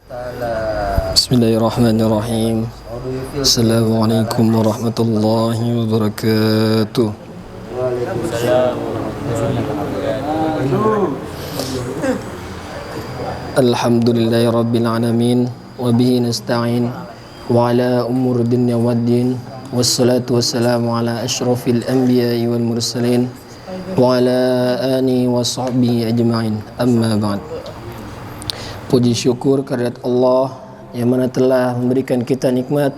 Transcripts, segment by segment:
Bismillahirrahmanirrahim. Assalamualaikum warahmatullahi wabarakatuh. Alhamdulillahi rabbil alamin wa bihi nasta'in wa ala umur dunya waddin wassalatu wassalamu ala asyrafil anbiya'i wal mursalin wa ala alihi wa sahbihi ajma'in. Amma ba'd. Puji syukur kehadirat Allah yang mana telah memberikan kita nikmat,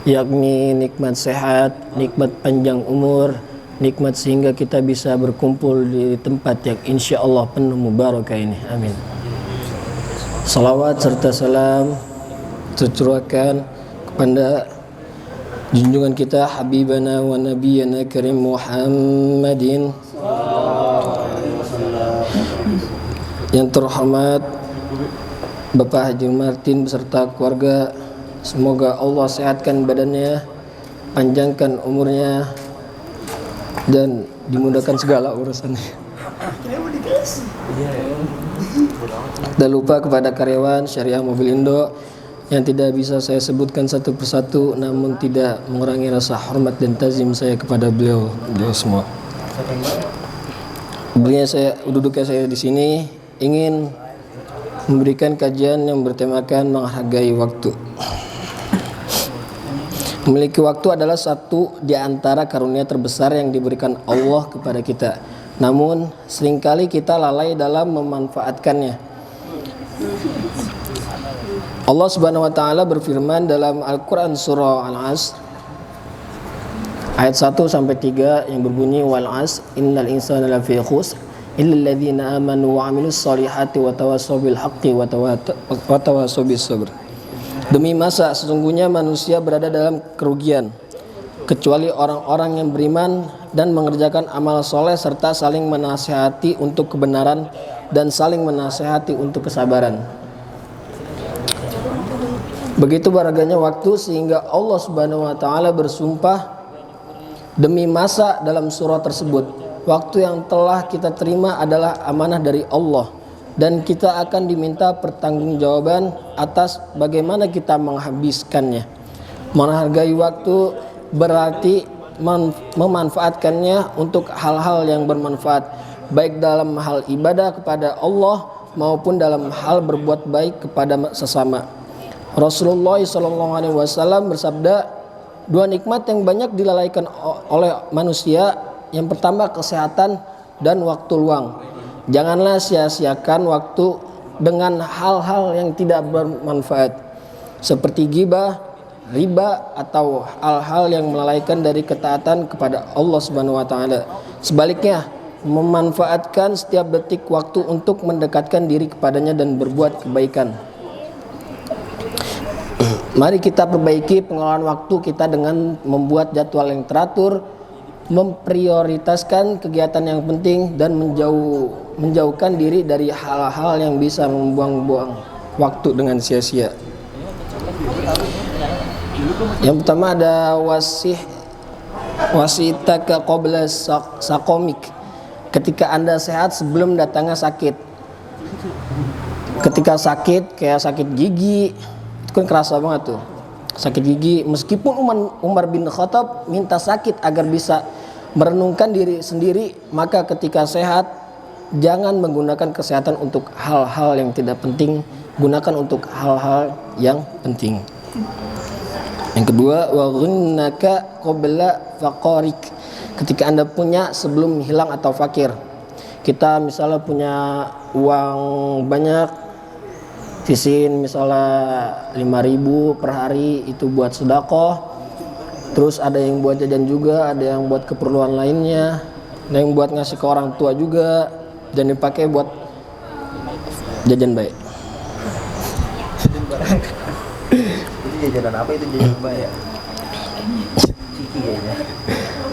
yakni nikmat sehat, nikmat panjang umur, nikmat sehingga kita bisa berkumpul di tempat yang insya Allah penuh mubarakah ini. Amin. Salawat serta salam tercurahkan kepada junjungan kita Habibana wa Nabiyana Karim Muhammadin yang terhormat Bapak Haji Martin beserta keluarga. Semoga Allah sehatkan badannya, panjangkan umurnya, dan dimudahkan segala urusannya. Dan lupa kepada karyawan Syariah Mobil Indo yang tidak bisa saya sebutkan satu persatu, namun tidak mengurangi rasa hormat dan tazim saya kepada beliau semua. Duduknya saya di sini ingin memberikan kajian yang bertemakan menghargai waktu. Memiliki waktu adalah satu di antara karunia terbesar yang diberikan Allah kepada kita. Namun seringkali kita lalai dalam memanfaatkannya. Allah Subhanahu wa taala berfirman dalam Al-Qur'an surah Al-Asr ayat 1 sampai 3 yang berbunyi wal 'asr innal insana lafi khusr illal ladzina amanu wa 'amilus solihati wa tawassaw bil haqqi wa tawassaw bis sabr. Demi masa sesungguhnya manusia berada dalam kerugian kecuali orang-orang yang beriman dan mengerjakan amal soleh serta saling menasihati untuk kebenaran dan saling menasihati untuk kesabaran. Begitu berharganya waktu sehingga Allah Subhanahu wa taala bersumpah demi masa dalam surah tersebut. Waktu yang telah kita terima adalah amanah dari Allah dan kita akan diminta pertanggungjawaban atas bagaimana kita menghabiskannya. Menghargai waktu berarti memanfaatkannya untuk hal-hal yang bermanfaat, baik dalam hal ibadah kepada Allah maupun dalam hal berbuat baik kepada sesama. Rasulullah SAW bersabda, dua nikmat yang banyak dilalaikan oleh manusia. Yang pertama kesehatan dan waktu luang. Janganlah sia-siakan waktu dengan hal-hal yang tidak bermanfaat seperti ghibah, riba atau hal-hal yang melalaikan dari ketaatan kepada Allah Subhanahu wa taala. Sebaliknya, memanfaatkan setiap detik waktu untuk mendekatkan diri kepadanya dan berbuat kebaikan. Mari kita perbaiki pengelolaan waktu kita dengan membuat jadwal yang teratur, memprioritaskan kegiatan yang penting dan menjauhkan diri dari hal-hal yang bisa membuang-buang waktu dengan sia-sia. Yang pertama ada wasitaka qabla sakomik. Ketika Anda sehat sebelum datangnya sakit. Ketika sakit kayak sakit gigi itu kan kerasa banget tuh. Sakit gigi, meskipun Umar bin Khattab minta sakit agar bisa merenungkan diri sendiri, maka ketika sehat jangan menggunakan kesehatan untuk hal-hal yang tidak penting, gunakan untuk hal-hal yang penting. Yang kedua, wa ghunnaka qabla faqarik. Ketika Anda punya sebelum hilang atau fakir. Kita misalnya punya uang banyak, sisihin misalnya 5.000 per hari itu buat sedekah, terus ada yang buat jajan juga, ada yang buat keperluan lainnya, ada yang buat ngasih ke orang tua juga, dan dipakai buat jajan baik. Itu jajanan apa itu jajanan baik? Ciki kayaknya.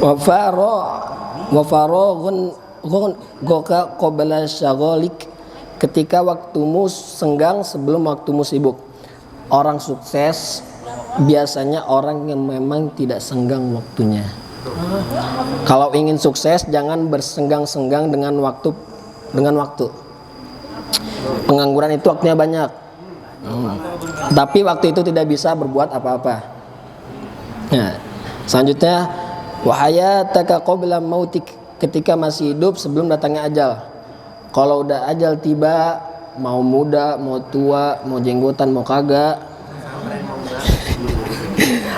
Wa faraghun goka qabla syagholik. Ketika waktumu senggang sebelum waktumu sibuk. Orang sukses biasanya orang yang memang tidak senggang waktunya. Kalau ingin sukses jangan bersenggang-senggang dengan waktu. Pengangguran itu waktunya banyak. Tapi waktu itu tidak bisa berbuat apa-apa. Nah, selanjutnya wahayataka qabla mautik, ketika masih hidup sebelum datangnya ajal. Kalau udah ajal tiba, mau muda, mau tua, mau jenggotan, mau kagak,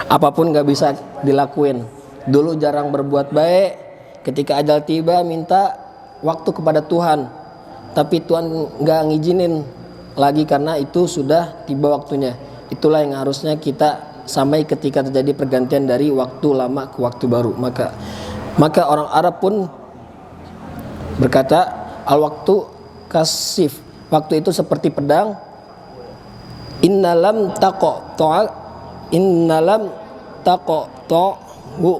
apapun gak bisa dilakuin. Dulu jarang berbuat baik, ketika ajal tiba minta waktu kepada Tuhan, tapi Tuhan gak ngizinin lagi karena itu sudah tiba waktunya. Itulah yang harusnya kita sampai ketika terjadi pergantian dari waktu lama ke waktu baru. Maka orang Arab pun berkata, al-waktu kasif, waktu itu seperti pedang. Innalam taqata'u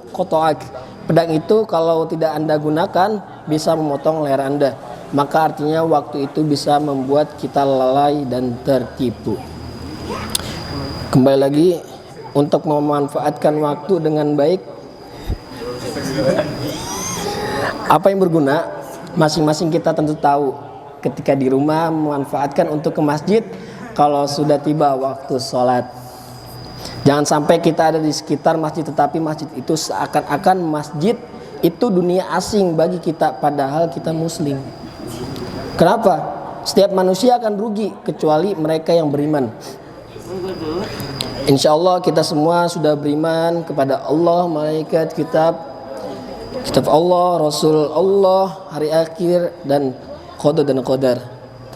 qata'ak. Pedang itu kalau tidak Anda gunakan bisa memotong leher Anda. Maka artinya waktu itu bisa membuat kita lalai dan tertipu. Kembali lagi, untuk memanfaatkan waktu dengan baik, apa yang berguna, masing-masing kita tentu tahu. Ketika di rumah memanfaatkan untuk ke masjid kalau sudah tiba waktu sholat. Jangan sampai kita ada di sekitar masjid tetapi masjid itu seakan-akan masjid itu dunia asing bagi kita, padahal kita muslim. Kenapa? Setiap manusia akan rugi kecuali mereka yang beriman. Insya Allah kita semua sudah beriman kepada Allah, malaikat, kitab Allah, Rasul Allah, hari akhir, dan qada dan qadar.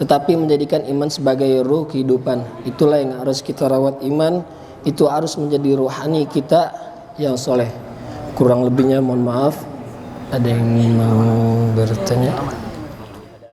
Tetapi menjadikan iman sebagai ruh kehidupan, itulah yang harus kita rawat. Iman itu harus menjadi rohani kita yang soleh. Kurang lebihnya mohon maaf. Ada yang mau bertanya?